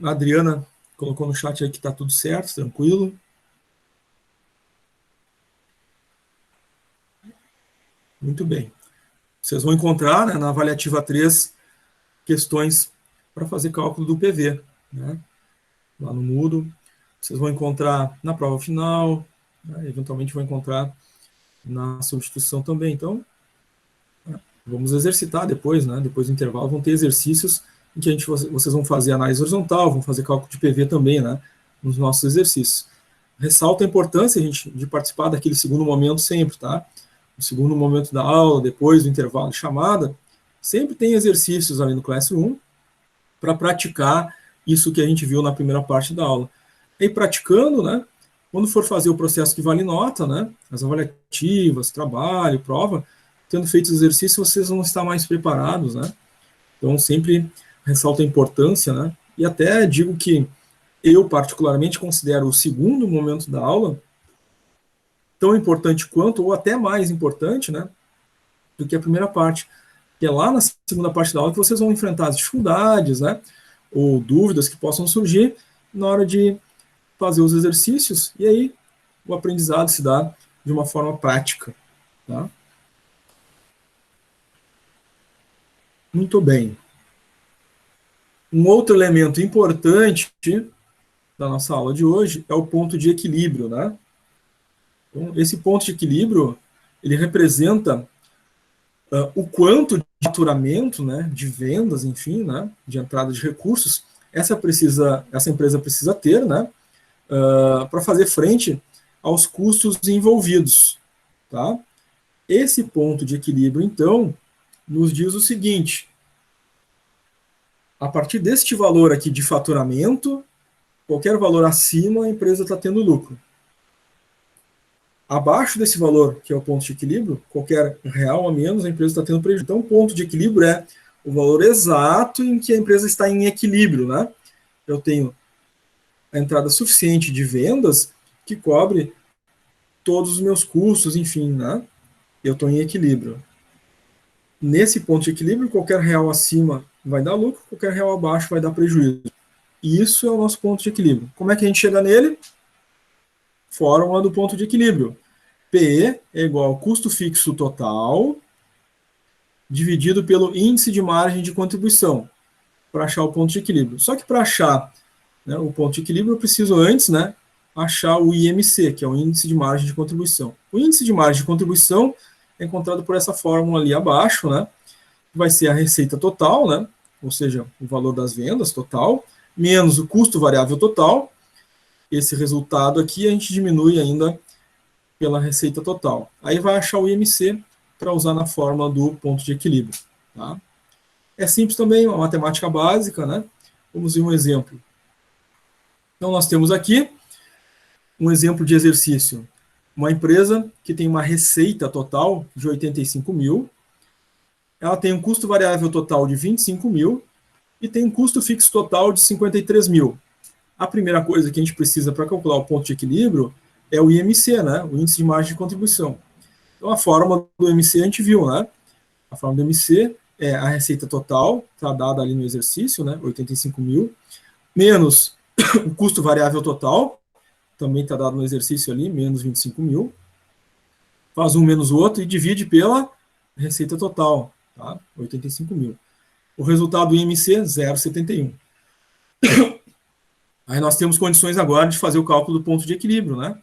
A Adriana colocou no chat aí que está tudo certo, tranquilo. Muito bem. Vocês vão encontrar, né, na avaliativa 3 questões para fazer cálculo do PV. Né? Lá no Moodle. Vocês vão encontrar na prova final, né, eventualmente vão encontrar na substituição também. Então, vamos exercitar depois, né? Depois do intervalo, vão ter exercícios em que vocês vão fazer análise horizontal, vão fazer cálculo de PV também, né? Nos nossos exercícios. Ressalto a importância, gente, de participar daquele segundo momento sempre, tá? No segundo momento da aula, depois do intervalo de chamada, sempre tem exercícios ali no Classroom para praticar isso que a gente viu na primeira parte da aula. E praticando, né? Quando for fazer o processo que vale nota, né? As avaliativas, trabalho, prova, tendo feito os exercícios, vocês vão estar mais preparados, né? Então, sempre ressalto a importância, né? E até digo que eu, particularmente, considero o segundo momento da aula tão importante quanto, ou até mais importante, né? Do que a primeira parte. Que é lá na segunda parte da aula que vocês vão enfrentar as dificuldades, né? Ou dúvidas que possam surgir na hora de fazer os exercícios, e aí o aprendizado se dá de uma forma prática. Tá? Muito bem. Um outro elemento importante da nossa aula de hoje é o ponto de equilíbrio, né? Então, esse ponto de equilíbrio, ele representa o quanto de faturamento, né, de vendas, enfim, né, de entrada de recursos, essa empresa precisa ter, né, para fazer frente aos custos envolvidos, tá? Esse ponto de equilíbrio, então, nos diz o seguinte: a partir deste valor aqui de faturamento, qualquer valor acima, a empresa está tendo lucro. Abaixo desse valor, que é o ponto de equilíbrio, qualquer real a menos, a empresa está tendo prejuízo. Então, o ponto de equilíbrio é o valor exato em que a empresa está em equilíbrio, né? Eu tenho a entrada suficiente de vendas que cobre todos os meus custos, enfim, né? Eu estou em equilíbrio. Nesse ponto de equilíbrio, qualquer real acima vai dar lucro, qualquer real abaixo vai dar prejuízo. Isso é o nosso ponto de equilíbrio. Como é que a gente chega nele? Fórmula do ponto de equilíbrio. PE é igual ao custo fixo total dividido pelo índice de margem de contribuição, para achar o ponto de equilíbrio. Só que para achar, né, o ponto de equilíbrio, eu preciso antes, né, achar o IMC, que é o índice de margem de contribuição. O índice de margem de contribuição é encontrado por essa fórmula ali abaixo, né, que vai ser a receita total, né, ou seja, o valor das vendas total, menos o custo variável total. Esse resultado aqui a gente diminui ainda pela receita total. Aí vai achar o IMC para usar na fórmula do ponto de equilíbrio. Tá? É simples também, uma matemática básica, né? Vamos ver um exemplo. Então, nós temos aqui um exemplo de exercício. Uma empresa que tem uma receita total de 85 mil, ela tem um custo variável total de 25 mil e tem um custo fixo total de 53 mil. A primeira coisa que a gente precisa para calcular o ponto de equilíbrio é o IMC, né? O índice de margem de contribuição. Então, a fórmula do IMC a gente viu, né? A fórmula do IMC é a receita total, está dada ali no exercício, né? 85 mil, menos o custo variável total, também está dado no exercício ali, menos 25 mil. Faz um menos o outro e divide pela receita total, tá? 85 mil. O resultado do IMC, 0,71. Aí nós temos condições agora de fazer o cálculo do ponto de equilíbrio, né?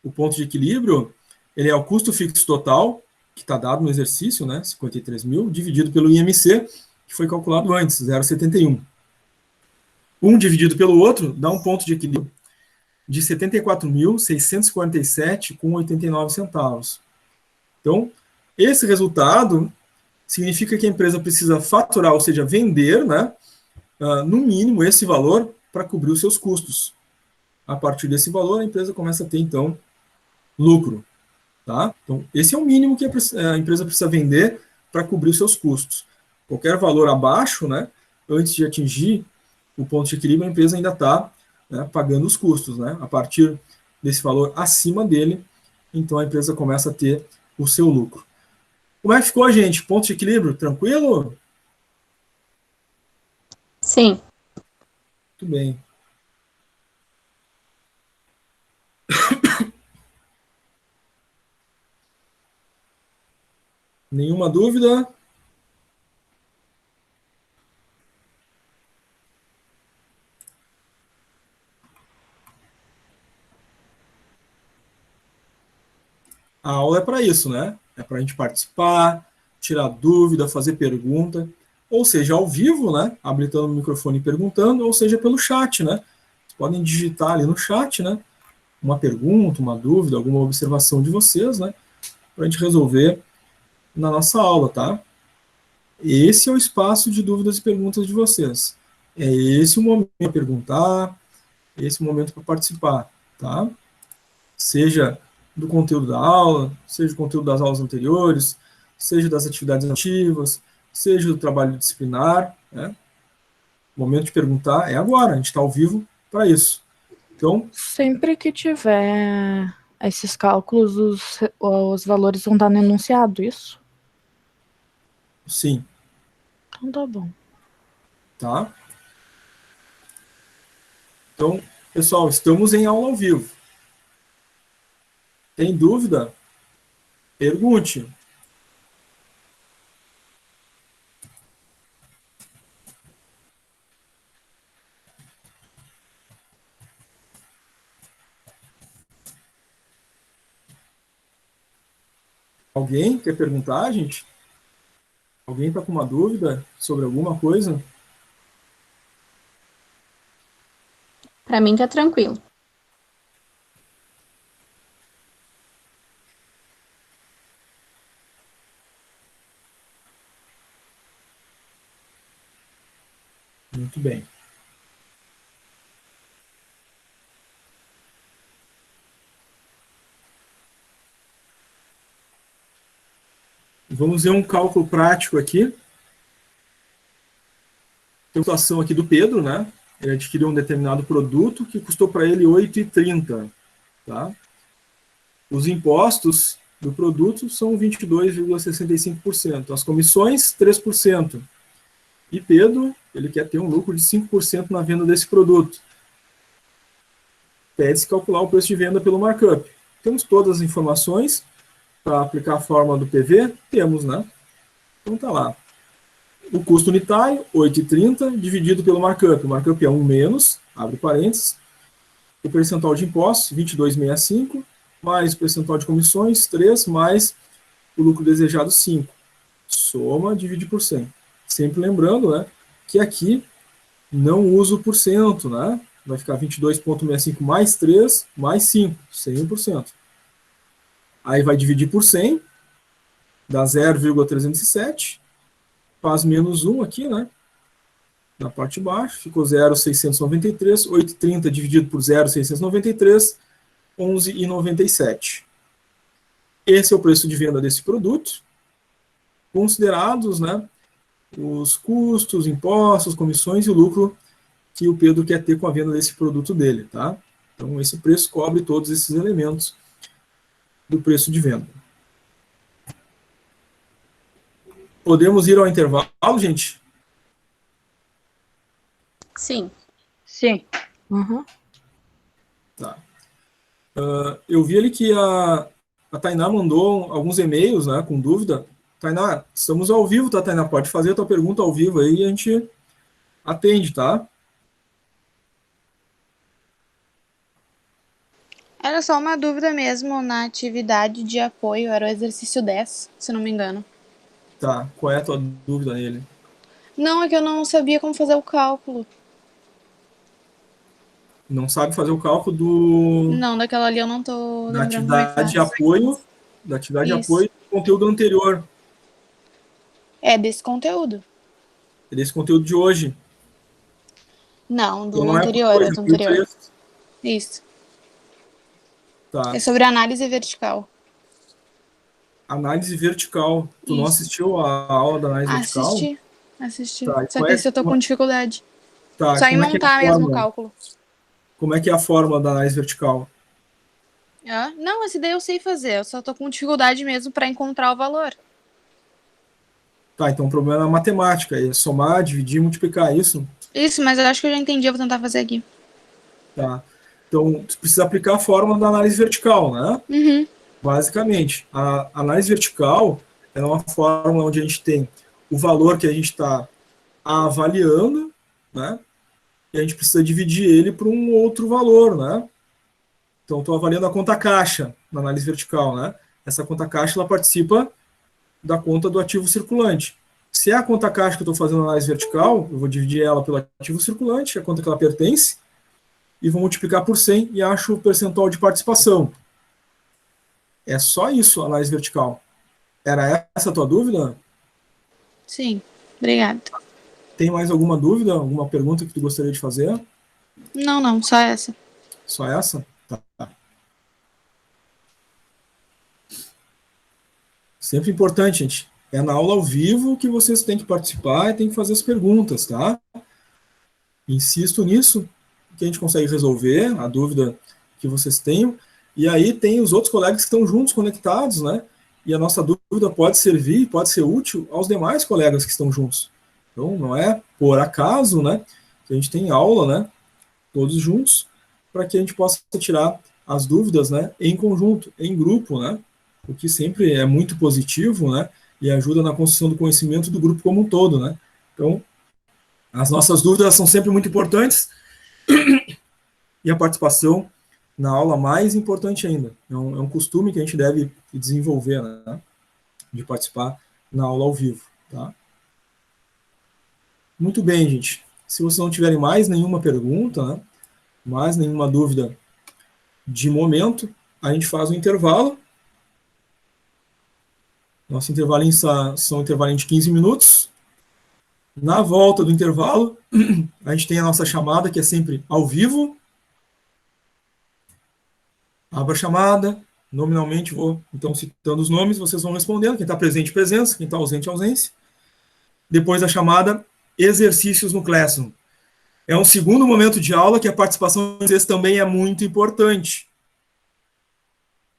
O ponto de equilíbrio, ele é o custo fixo total, que está dado no exercício, né? 53 mil, dividido pelo IMC, que foi calculado antes, 0,71. Um dividido pelo outro dá um ponto de equilíbrio de 74.647,89 centavos. Então, esse resultado significa que a empresa precisa faturar, ou seja, vender, né? No mínimo esse valor para cobrir os seus custos. A partir desse valor, a empresa começa a ter, então, lucro. Tá? Então, esse é o mínimo que a empresa precisa vender para cobrir os seus custos. Qualquer valor abaixo, né, antes de atingir o ponto de equilíbrio, a empresa ainda está, né, pagando os custos. Né? A partir desse valor acima dele, então a empresa começa a ter o seu lucro. Como é que ficou, gente? Ponto de equilíbrio? Tranquilo? Sim. Muito bem. Nenhuma dúvida? A aula é para isso, né? É para a gente participar, tirar dúvida, fazer pergunta, ou seja, ao vivo, né? Habilitando o microfone e perguntando, ou seja, pelo chat, né? Vocês podem digitar ali no chat, né? Uma pergunta, uma dúvida, alguma observação de vocês, né? Para a gente resolver na nossa aula, tá? Esse é o espaço de dúvidas e perguntas de vocês. É esse o momento para perguntar, esse o momento para participar, tá? Seja do conteúdo da aula, seja do conteúdo das aulas anteriores, seja das atividades ativas, seja do trabalho disciplinar, né? O momento de perguntar é agora, a gente está ao vivo para isso. Então, sempre que tiver esses cálculos, os valores vão estar no enunciado, isso? sim. Então tá bom. Tá? Então, pessoal, estamos em aula ao vivo. Tem dúvida? Pergunte. Alguém quer perguntar, gente? Alguém está com uma dúvida sobre alguma coisa? Para mim tá tranquilo. Muito bem. Vamos ver um cálculo prático aqui. Tem a situação aqui do Pedro, né? Ele adquiriu um determinado produto que custou para ele R$ 8,30. Tá? Os impostos do produto são 22,65%. As comissões, 3%. E Pedro, ele quer ter um lucro de 5% na venda desse produto. Pede-se calcular o preço de venda pelo markup. Temos todas as informações para aplicar a fórmula do PV? Temos, né? Então tá lá. O custo unitário, 8,30, dividido pelo markup. O markup é 1 menos, abre parênteses. O percentual de impostos, 22,65, mais o percentual de comissões, 3, mais o lucro desejado, 5. Soma, divide por 100. Sempre lembrando, né, que aqui não uso o porcento, né? Vai ficar 22,65 mais 3, mais 5, 100%. Aí vai dividir por 100, dá 0,307, faz menos 1 aqui, né? Na parte de baixo, ficou 0,693, 8,30 dividido por 0,693, 11,97. Esse é o preço de venda desse produto, considerados, né, os custos, impostos, comissões e o lucro que o Pedro quer ter com a venda desse produto dele, tá? Então, esse preço cobre todos esses elementos do preço de venda. Podemos ir ao intervalo, gente? Sim. Sim. Uhum. Tá. Eu vi ali que a Tainá mandou alguns e-mails, né, com dúvida. Tainá, estamos ao vivo, tá, Tainá? Pode fazer a tua pergunta ao vivo aí e a gente atende, tá? Era só uma dúvida mesmo na atividade de apoio, era o exercício 10, se não me engano. Tá, qual é a tua dúvida nele? Não, é que eu não sabia como fazer o cálculo. Não sabe fazer o cálculo do... Não, daquela ali eu não tô da lembrando como é que atividade de faz. apoio, da atividade de Isso. apoio do conteúdo anterior, É desse conteúdo. desse conteúdo de hoje. Não, do Então, não é anterior, hoje, é do é o anterior. 3. Isso. Tá. É sobre análise vertical. Análise vertical. Tu não Isso. assistiu a aula da análise vertical? Assisti. Tá, e Só qual que é- esse eu tô com dificuldade. Tá, Só em como é que é a montar mesmo o fórmula? cálculo. Como é que é a fórmula da análise vertical? Ah, não, esse daí eu sei fazer. Eu só tô com dificuldade mesmo pra encontrar o valor. Tá, então o problema é a matemática, é somar, dividir, multiplicar, isso? Isso, mas eu acho que eu já entendi. Eu vou tentar fazer aqui. Tá. Então, tu precisa aplicar a fórmula da análise vertical, né? Uhum. Basicamente, a análise vertical é uma fórmula onde a gente tem o valor que a gente está avaliando, né? E a gente precisa dividir ele por um outro valor, né? Então, estou avaliando a conta caixa na análise vertical, né? Essa conta caixa, ela participa da conta do ativo circulante. Se é a conta caixa que eu estou fazendo na análise vertical, eu vou dividir ela pelo ativo circulante, a conta que ela pertence, e vou multiplicar por 100 e acho o percentual de participação. É só isso a análise vertical. Era essa a tua dúvida? Sim, obrigada. Tem mais alguma dúvida, alguma pergunta que tu gostaria de fazer? Não, só essa. Só essa? Tá. Sempre importante, gente. É na aula ao vivo que vocês têm que participar e têm que fazer as perguntas, tá? Insisto nisso, que a gente consegue resolver a dúvida que vocês tenham. E aí tem os outros colegas que estão juntos, conectados, né? E a nossa dúvida pode servir, pode ser útil aos demais colegas que estão juntos. Então, não é por acaso, né? Que a gente tem aula, né? Todos juntos, para que a gente possa tirar as dúvidas, né? Em conjunto, em grupo, né? o que sempre é muito positivo, né? E ajuda na construção do conhecimento do grupo como um todo, né? Então, as nossas dúvidas são sempre muito importantes e a participação na aula mais importante ainda. É um costume que a gente deve desenvolver, né? De participar na aula ao vivo, tá? Muito bem, gente. Se vocês não tiverem mais nenhuma pergunta, né? Mais nenhuma dúvida de momento, a gente faz um intervalo. Nosso intervalinho são intervalinho de 15 minutos. Na volta do intervalo, a gente tem a nossa chamada, que é sempre ao vivo. Abra a chamada. Nominalmente, vou, então, citando os nomes, vocês vão respondendo. Quem está presente, presença. Quem está ausente, ausência. Depois da chamada, exercícios no Classroom. É um segundo momento de aula que a participação de vocês também é muito importante.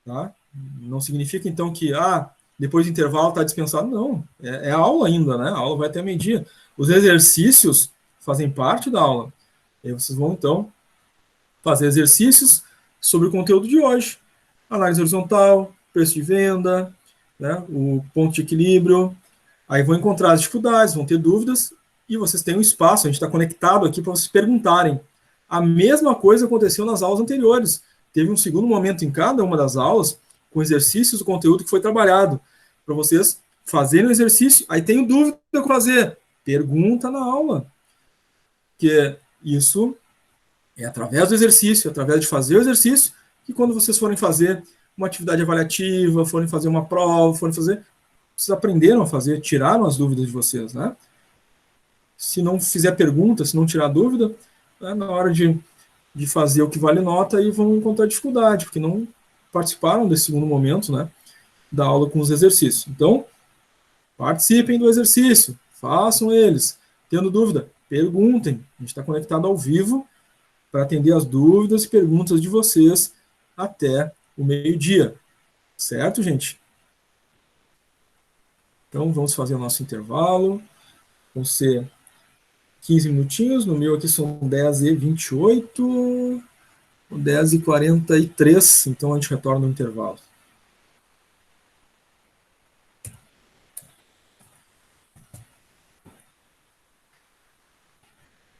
Tá? Não significa, então, que depois do intervalo está dispensado. Não, é aula ainda, né? A aula vai até meio-dia. Os exercícios fazem parte da aula. E aí vocês vão, então, fazer exercícios sobre o conteúdo de hoje. Análise horizontal, preço de venda, né? O ponto de equilíbrio. Aí vão encontrar as dificuldades, vão ter dúvidas, e vocês têm um espaço, a gente está conectado aqui para vocês perguntarem. A mesma coisa aconteceu nas aulas anteriores. Teve um segundo momento em cada uma das aulas, com exercícios do conteúdo que foi trabalhado, para vocês fazerem o exercício. Aí tem dúvida o que fazer. Pergunta na aula. Que isso é através do exercício, através de fazer o exercício, que quando vocês forem fazer uma atividade avaliativa, forem fazer uma prova, vocês aprenderam a fazer, tiraram as dúvidas de vocês, né? Se não fizer pergunta, se não tirar dúvida, né, na hora de fazer o que vale nota, aí vão encontrar dificuldade, porque não participaram desse segundo momento, né, da aula com os exercícios. Então, participem do exercício, façam eles. Tendo dúvida, perguntem. A gente está conectado ao vivo para atender as dúvidas e perguntas de vocês até o meio-dia. Certo, gente? Então, vamos fazer o nosso intervalo. Vão ser 15 minutinhos. No meu aqui são 10h28, 10h43. Então, a gente retorna no intervalo.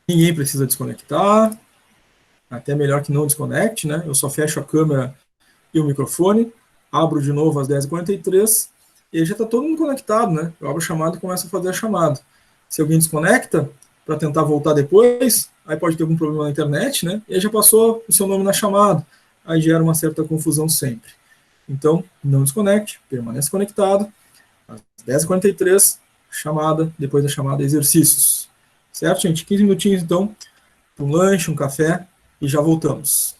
Ninguém precisa desconectar. Até melhor que não desconecte, né? Eu só fecho a câmera e o microfone. Abro de novo às 10h43. E aí já está todo mundo conectado, né? Eu abro a chamada e começo a fazer a chamada. Se alguém desconecta, para tentar voltar depois, aí pode ter algum problema na internet, né? E aí já passou o seu nome na chamada. Aí gera uma certa confusão sempre. Então, não desconecte, permaneça conectado. Às 10h43, chamada, depois da chamada, exercícios. Certo, gente? 15 minutinhos, então, para um lanche, um café, e já voltamos.